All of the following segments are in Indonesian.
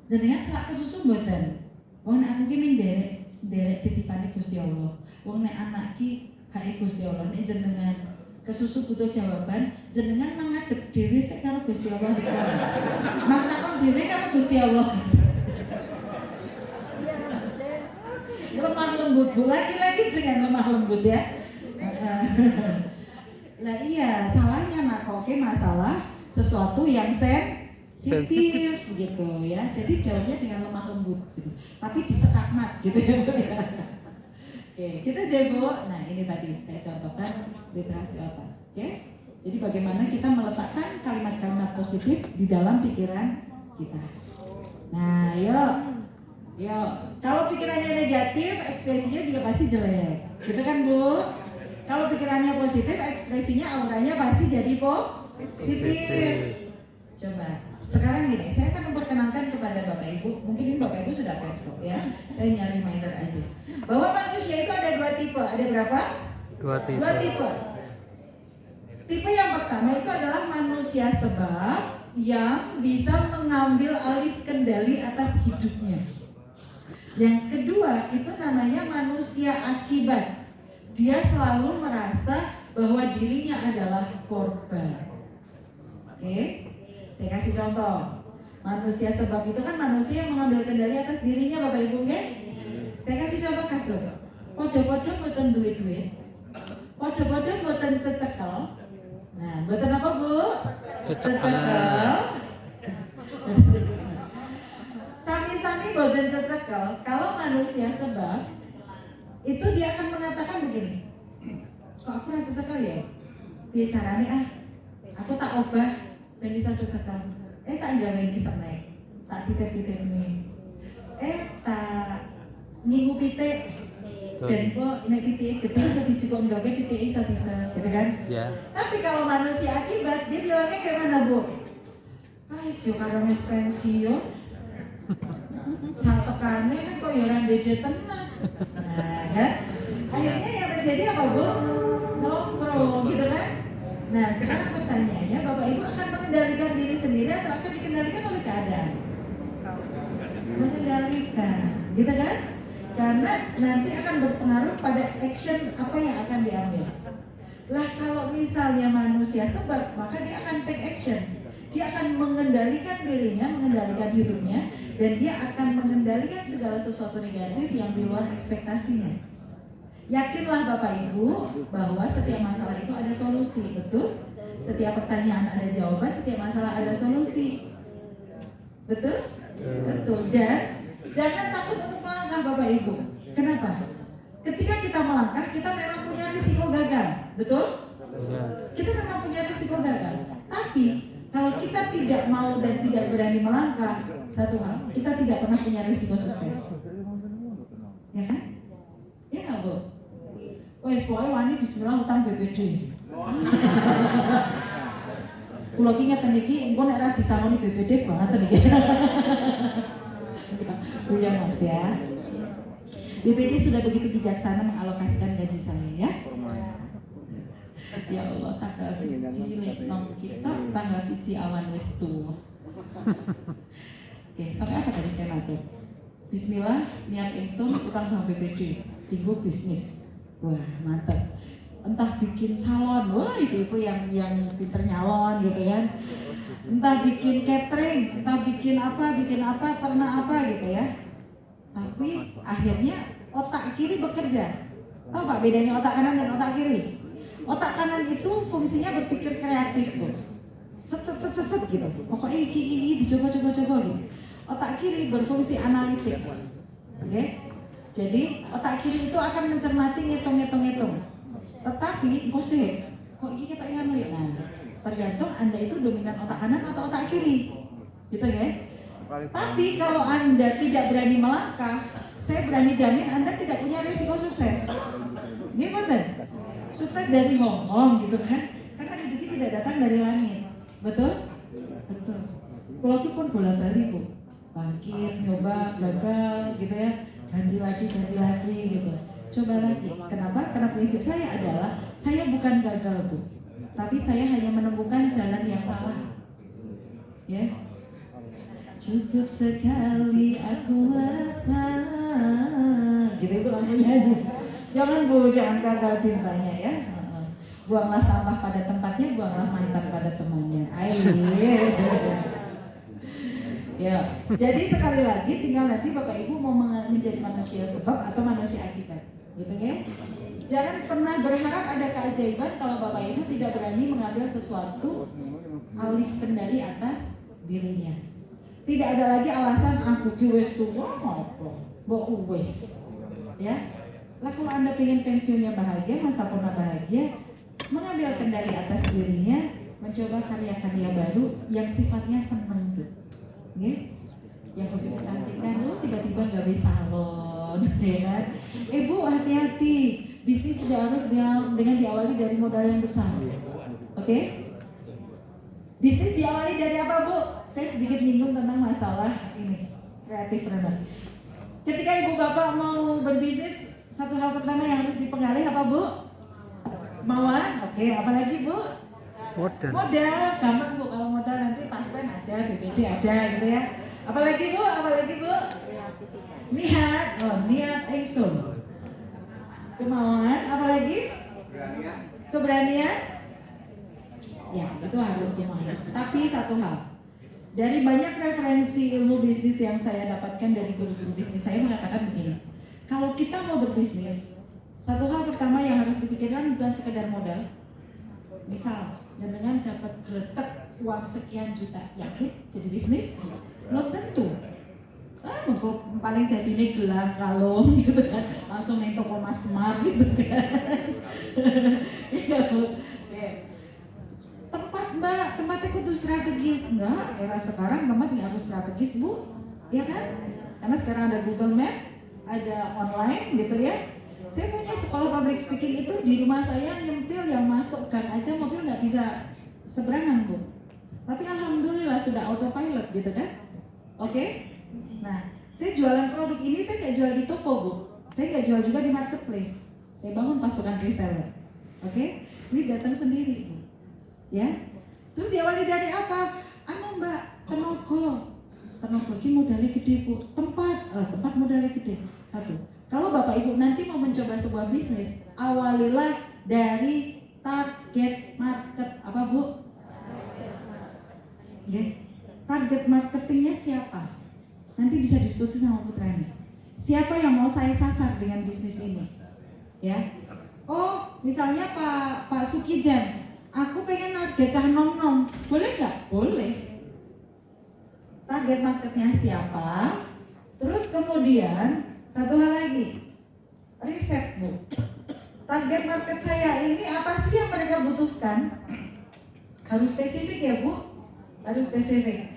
Jenengan selak kesusu mboten. Wong nek aku ki ming derek titipane Gusti Allah. Wong nek anak ki hake Gusti Allah, nek jenengan kesusu butuh jawaban, jenengan mangadep dhewe sik karo Gusti Allah dikon. Mang takon dhewe karo Gusti Allah. Lemah lembut bu, lagi-lagi dengan lemah lembut ya. Nah iya, salahnya nakoke masalah sesuatu yang sensitif gitu ya. Jadi jawabnya dengan lemah lembut gitu. Tapi disekakmat gitu ya Bu ya. Oke, kita jawab. Nah ini tadi saya contohkan literasi otak. Oke. Jadi bagaimana kita meletakkan kalimat-kalimat positif di dalam pikiran kita. Nah, yuk. Kalau pikirannya negatif, ekspresinya juga pasti jelek. Gitu kan Bu? Kalau pikirannya positif, ekspresinya auranya pasti jadi positif. Coba, sekarang gini, saya akan memperkenalkan kepada Bapak Ibu. Mungkin ini Bapak Ibu sudah cancel ya. Saya nyari reminder aja. Bahwa manusia itu ada 2 tipe. Ada berapa? 2 tipe. Tipe yang pertama itu adalah manusia sebab yang bisa mengambil alih kendali atas hidupnya. Yang kedua itu namanya manusia akibat. Dia selalu merasa bahwa dirinya adalah korban. Oke, saya kasih contoh. Manusia sebab itu kan manusia yang mengambil kendali atas dirinya, Bapak Ibu, oke? Saya kasih contoh kasus. Podo-podo mboten duit-duit. Podo-podo mboten cecekel. Nah, mboten apa Bu? Cecekel. Sami-sami mboten cecekel. Kalau manusia sebab itu dia akan mengatakan begini. Kok aku ora cecekel ya? Piye carane ah? Aku tak obah ben iso cecekel. Tak gawe iki snack. Tak titip-titip nih. Tak ngingu pitik. Dan kok nek pitike gede iso dijikondhoke pitike iso titel, gitu kan? Ya. Tapi kalau manusia akibat dia bilangnya kayak mana, Bu? Wis yo kadang wis pensiun. Sak tekane nek kok yo ora ndede tenan. Nah, kan? Akhirnya yang terjadi apa, Bu? Ngelongkrong gitu kan? Nah, sekarang pertanyaannya, Bapak Ibu akan mengendalikan diri sendiri atau akan dikendalikan oleh keadaan? Mengendalikan, gitu kan? Karena nanti akan berpengaruh pada action apa yang akan diambil. Lah kalau misalnya manusia sebab, maka dia akan take action. Dia akan mengendalikan dirinya, mengendalikan hidupnya, dan dia akan mengendalikan segala sesuatu negatif yang di luar ekspektasinya. Yakinlah Bapak Ibu bahwa setiap masalah itu ada solusi, betul? Setiap pertanyaan ada jawaban, setiap masalah ada solusi. Betul? Betul. Dan jangan takut untuk melangkah Bapak Ibu. Kenapa? Ketika kita melangkah, kita memang punya risiko gagal. Betul? Kita memang punya risiko gagal. Tapi kalau kita tidak mau dan tidak berani melangkah, satu hal, kita tidak pernah punya risiko sukses. Ya kan? Ya nggak Bu? Wes pokoknya wani bismillah utang BPD. Kulo ki ngeten iki engko nek ra disanoni BPD banget iki. Bu ya Mas ya. BPD sudah begitu bijaksana mengalokasikan gaji saya ya. Ya Allah, tanggal 1 leknom kita tanggal 1 awan wis tuwa. Oke, sampai apa tadi saya matur? Bismillah, niat ingsun utang bank BPD, tinggu bisnis. Wah, mantap. Entah bikin salon, wah ibu-ibu yang pinter nyalon gitu kan. Entah bikin catering, entah bikin apa, ternak apa gitu ya. Tapi akhirnya otak kiri bekerja. Tahu Pak bedanya otak kanan dan otak kiri? Otak kanan itu fungsinya berpikir kreatif, Bu. Set gitu. Pokoknya iki dicoba gitu. Otak kiri berfungsi analitik. Oke? Jadi otak kiri itu akan mencermati ngitung. Tetapi kok iki kita ingat nih. Nah, tergantung Anda itu dominan otak kanan atau otak kiri. Gitu ya. Tapi kalau Anda tidak berani melangkah, saya berani jamin Anda tidak punya risiko sukses. Gimana? Sukses dari Hongkong gitu kan? Karena rezeki tidak datang dari langit. Betul? Betul. Kalau pun bola-balik Bu, bangkit, nyoba, gagal gitu ya, ganti lagi gitu. Coba lagi. Kenapa? Karena prinsip saya adalah saya bukan gagal Bu, tapi saya hanya menemukan jalan yang salah. Ya. Cukup sekali aku merasa, gitu Ibu langsung nyanyi. Jangan Bu, jangan gagal cintanya ya. Buanglah sampah pada tempatnya, buanglah mantan pada temannya. Ayo. Ya, jadi sekali lagi tinggal nanti Bapak Ibu mau menjadi manusia sebab atau manusia akibat, gitu ya. Jangan pernah berharap ada keajaiban kalau Bapak Ibu tidak berani mengambil sesuatu alih kendali atas dirinya. Tidak ada lagi alasan aku wis tua mau wis. Ya. Lah kalau Anda pengen pensiunnya bahagia, masa pernah bahagia, mengambil kendali atas dirinya, mencoba karya-karya baru yang sifatnya senang tuh. Yang lebih kecantikan tuh tiba-tiba gak bisa salon, ya kan? Bu hati-hati, bisnis tidak harus dengan diawali dari modal yang besar, oke? Bisnis diawali dari apa Bu? Saya sedikit nyinggung tentang masalah ini, kreatif runner. Ketika ibu bapak mau berbisnis, satu hal pertama yang harus dipengaruhi apa Bu? Kemauan, oke. Apalagi Bu? Modal, gampang Bu. Kalau modal nanti taspen ada, BPD ada gitu ya. Apalagi Bu? Niat, niat ingsun. Kemauan, apalagi? Keberanian. Ya, itu harus semuanya. Tapi satu hal, dari banyak referensi ilmu bisnis yang saya dapatkan dari guru-guru bisnis, saya mengatakan begini. Kalau kita mau berbisnis, satu hal pertama yang harus dipikirkan bukan sekedar modal. Misal, dengan dapat geletek uang sekian juta, yakin jadi bisnis? Belum tentu. Paling tadi ini gelang kalung gitu kan, langsung neng toko Mas Mar gitu kan. Tempat Mbak, tempatnya kudu strategis. Enggak, era sekarang tempat nggak harus strategis Bu, ya kan? Karena sekarang ada Google Map, ada online gitu ya. Saya punya sekolah public speaking itu di rumah saya, nyempil yang masuk gang aja mobil nggak bisa seberangan Bu. Tapi alhamdulillah sudah autopilot gitu kan. Oke? Nah, saya jualan produk ini saya nggak jual di toko Bu. Saya nggak jual juga di marketplace. Saya bangun pasukan reseller. Oke? Ini datang sendiri Bu. Ya? Terus diawali dari apa? Mbak, tenaga ini modalnya gede Bu. Tempat modalnya gede. Satu. Kalau Bapak Ibu nanti mau mencoba sebuah bisnis, awalilah dari target market apa Bu? Target marketingnya siapa? Nanti bisa diskusi sama putranya. Siapa yang mau saya sasar dengan bisnis ini? Ya. Oh, misalnya Pak Sukijan, aku pengen target cah nom-nom. Boleh nggak? Boleh. Target marketnya siapa? Terus kemudian satu hal lagi, riset Bu. Target market saya ini apa sih yang mereka butuhkan? Harus spesifik ya Bu, harus spesifik.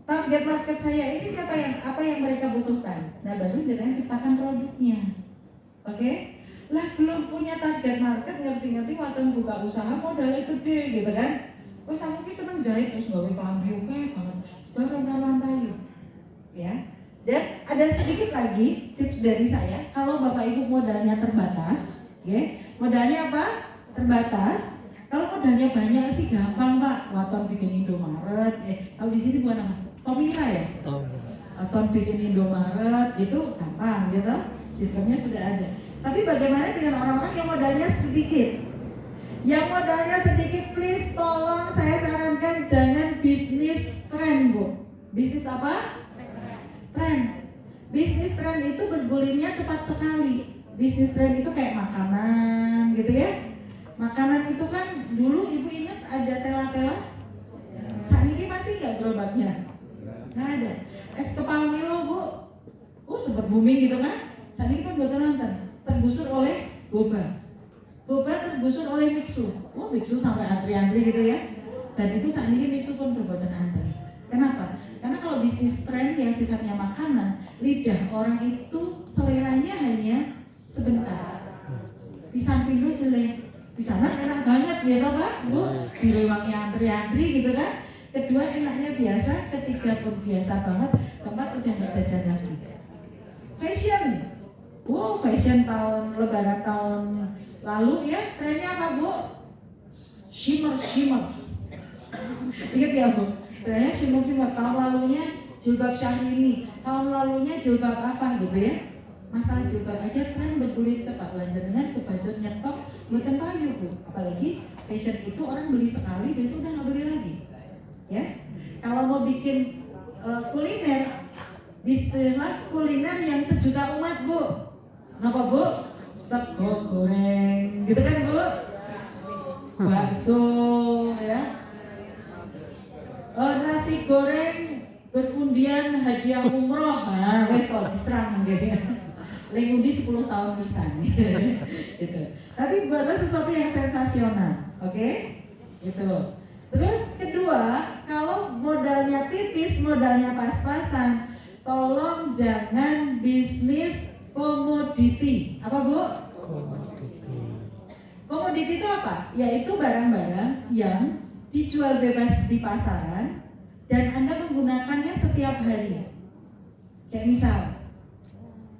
Target market saya ini apa yang mereka butuhkan? Nah baru dengan ciptakan produknya. Oke? Lah belum punya target market, ngerti-ngerti waktu buka usaha modalnya gede gitu kan? Terus aku seneng jahit terus gawe kelambi oke banget. Kita rontal-rontal ya. Dan ada sedikit lagi tips dari saya, kalau Bapak Ibu modalnya terbatas, ya, modalnya apa? Terbatas. Kalau modalnya banyak sih gampang Pak, waton bikin Indomaret, kalau di sini bukan apa? Tomira ya? Waton bikin Indomaret, itu gampang gitu, sistemnya sudah ada. Tapi bagaimana dengan orang-orang yang modalnya sedikit? Yang modalnya sedikit, please tolong saya sarankan jangan bisnis tren Bu. Bisnis apa? Tren. Bisnis tren itu bergulirnya cepat sekali. Bisnis tren itu kayak makanan gitu ya. Makanan itu kan dulu Ibu ingat ada tela-tela? Saat ini masih nggak gerobaknya? Nggak ada. Es kepal Milo Bu, sempat booming gitu kan? Saat ini kan buatan nonton, tergusur oleh boba. Boba tergusur oleh mixu. Mixu sampai antri-antri gitu ya. Dan itu saat ini mixu pun buatan antri. Kenapa? Karena kalau bisnis tren yang sifatnya makanan, lidah orang itu seleranya hanya sebentar. Pisang pindu jelek, di sana enak banget ya toh Pak, Bu, direwangi antri-antri gitu kan. Kedua enaknya biasa, ketiga pun biasa banget, keempat udah nggak jajan lagi. Fashion, fashion tahun lebaran tahun lalu ya, trennya apa Bu? Shimmer. Ingat ya Bu? Trennya shimmer tahun lalunya jilbab Syahrini, tahun lalunya jilbab apa gitu ya. Masalah jilbab aja tren bergulir cepat, lanjut dengan kebajut nyetok buatan payu Bu. Apalagi fashion itu orang beli sekali besok udah nggak beli lagi ya. Kalau mau bikin kuliner, bisnislah kuliner yang sejuta umat Bu. Kenapa Bu? Sego goreng gitu kan Bu, bakso ya, nasi goreng berundian hadiah umroh, wes tau diserang gitu ya. Lengundi 10 tahun pisan gitu. Tapi buatlah sesuatu yang sensasional, oke? Gitu. Terus kedua, kalau modalnya tipis, modalnya pas-pasan, tolong jangan bisnis komoditi. Apa Bu? Komoditi itu apa? Yaitu barang-barang yang dijual bebas di pasaran dan Anda menggunakannya setiap hari. Kayak misal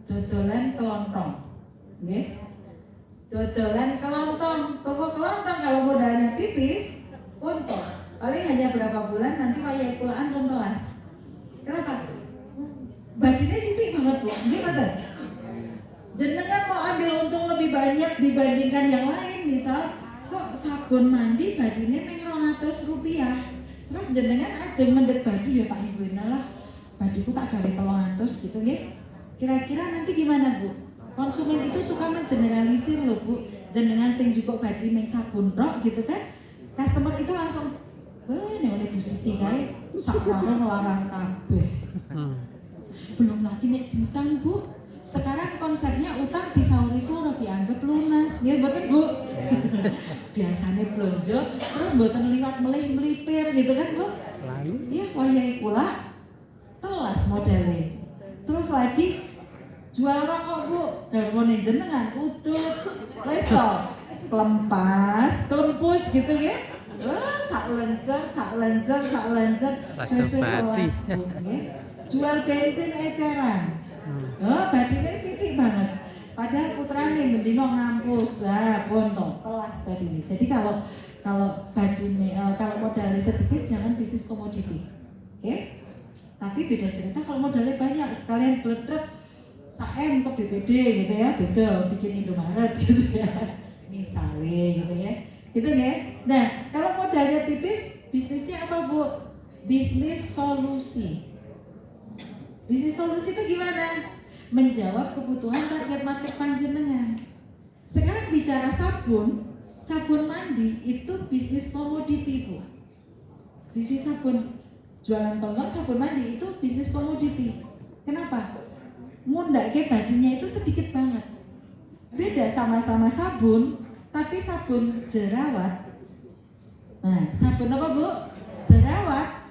dodolan kelontong, okay? Dodolan kelontong, toko kelontong kalau modalnya tipis, untung paling hanya berapa bulan nanti wayai kulaan pun telas. Kenapa? Badine sitik banget Bu, gimana? Jenengan mau ambil untung lebih banyak dibandingkan yang lain, misal kok sabun mandi badine neng Rp200, terus jenengan aja mendet badi ya tak ibuin lah, badiku tak gawe 300 gitu nggih. Kira-kira nanti gimana Bu? Konsumen itu suka mengeneralisir loh Bu, jenengan sing cukup badi meng sabun rok gitu kan, customer itu langsung nek oleh Bu Siti kae sak warung ngelarang kabeh. Belum lagi nek diutang Bu. Sekarang konsepnya utang disauri suruh dianggap lunas, ya betul Bu. Biasanya belanja, terus buatan liwat melipir gitu kan Bu. Iya, wayai kula telas modelnya. Terus lagi jual rokok Bu, garwane jenengan utut, lesto, kelempus gitu ya. Sak lencer, sesuai kelas Bu. Jual bensin eceran. Badine sidik banget. Padahal putrane bendino ngampus, bontong telas badine. Jadi kalau badine kalau modalnya sedikit jangan bisnis komoditi. Oke? Tapi beda cerita kalau modalnya banyak, sekalian bledrek saem ke BPD gitu ya, beda bikin Indomaret gitu ya. Misalnya gitu ya. Gitu ya. Nah, kalau modalnya tipis, bisnisnya apa Bu? Bisnis solusi. Bisnis solusi itu gimana? Menjawab kebutuhan target market panjenengan. Sekarang bicara sabun mandi itu bisnis komoditi Bu. Bisnis sabun, jualan tolong sabun mandi itu bisnis komoditi. Kenapa? Mundake badinya itu sedikit banget. Beda sama-sama sabun, tapi sabun jerawat. Nah, sabun apa Bu? Jerawat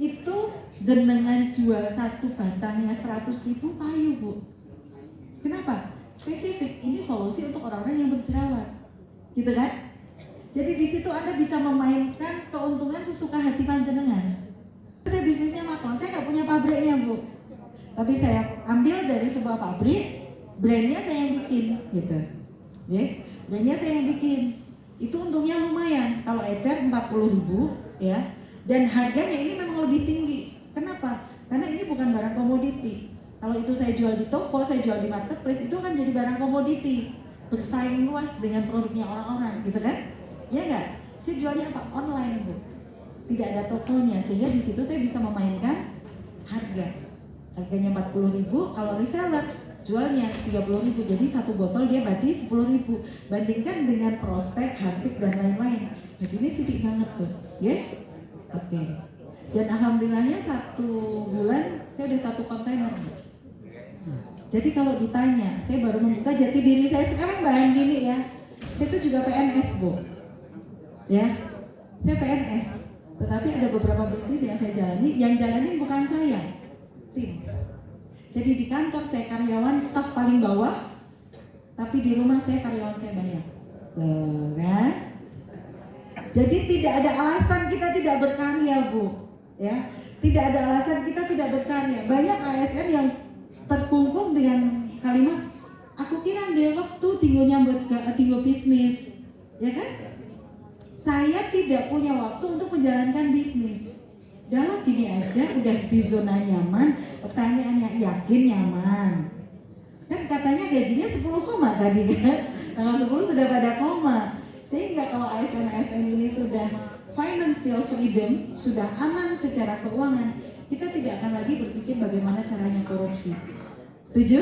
itu jenengan jual satu batangnya 100.000 payu Bu. Kenapa? Spesifik, ini solusi untuk orang-orang yang berjerawat, gitu kan? Jadi di situ Anda bisa memainkan keuntungan sesuka hati panjenengan. Saya bisnisnya maklum, saya nggak punya pabriknya Bu, tapi saya ambil dari sebuah pabrik, brandnya saya yang bikin, gitu. Brandnya saya yang bikin. Itu untungnya lumayan. Kalau ecer 40.000 ya, dan harganya ini memang lebih tinggi. Kenapa? Karena ini bukan barang komoditi. Kalau itu saya jual di toko, saya jual di marketplace, itu kan jadi barang komoditi, bersaing luas dengan produknya orang-orang, gitu kan? Ya enggak? Saya jualnya apa? Online Bu. Tidak ada tokonya, sehingga di situ saya bisa memainkan harga. Harganya 40.000, kalau reseller jualnya 30.000, jadi satu botol dia berarti 10.000. Bandingkan dengan Prostek, Harpic dan lain-lain. Jadi ini sedikit banget tuh, ya? Oke. Dan alhamdulillahnya 1 bulan saya udah 1 kontainer. Jadi kalau ditanya, saya baru membuka jati diri saya sekarang Mbak Andini ya. Saya itu juga PNS Bu. Ya, saya PNS. Tetapi ada beberapa bisnis yang saya jalani, yang jalanin bukan saya, tim. Jadi di kantor saya karyawan staf paling bawah, tapi di rumah saya karyawan saya banyak. Kan? Jadi tidak ada alasan kita tidak berkarya Bu. Ya, tidak ada alasan kita tidak berkarya. Banyak ASN yang terkungkung dengan kalimat aku kira dia waktu tinggal nyambut tinggal bisnis, ya kan? Saya tidak punya waktu untuk menjalankan bisnis. Dalam gini aja udah di zona nyaman. Pertanyaannya, yakin nyaman? Kan katanya gajinya 10 koma tadi kan, tanggal 10 sudah pada koma. Sehingga kalau ASN-ASN ini sudah financial freedom, sudah aman secara keuangan, kita tidak akan lagi berpikir bagaimana caranya korupsi. Setuju?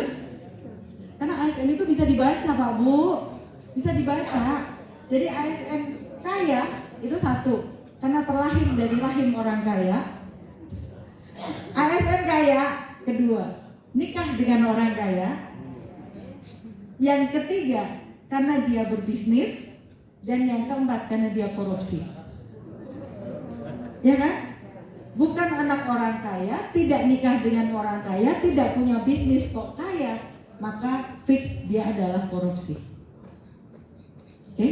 Karena ASN itu bisa dibaca Pak Bu, bisa dibaca. Jadi ASN kaya itu satu, karena terlahir dari rahim orang kaya. ASN kaya, kedua, nikah dengan orang kaya. Yang ketiga, karena dia berbisnis. Dan yang keempat, karena dia korupsi. Ya kan? Bukan anak orang kaya, tidak nikah dengan orang kaya, tidak punya bisnis kok kaya, maka fix dia adalah korupsi. Oke?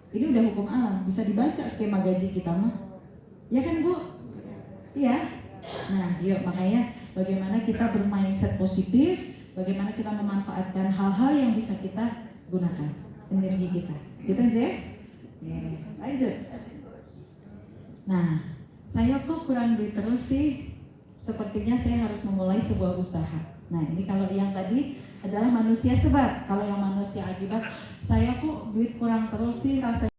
Ini udah hukum alam, bisa dibaca skema gaji kita mah. Ya kan Bu? Iya. Nah, yuk makanya bagaimana kita bermindset positif, bagaimana kita memanfaatkan hal-hal yang bisa kita gunakan, energi kita. Gitu aja ya? Lanjut. Nah, saya kok kurang duit terus sih? Sepertinya saya harus memulai sebuah usaha. Nah, ini kalau yang tadi adalah manusia sebab. Kalau yang manusia akibat, saya kok duit kurang terus sih rasanya.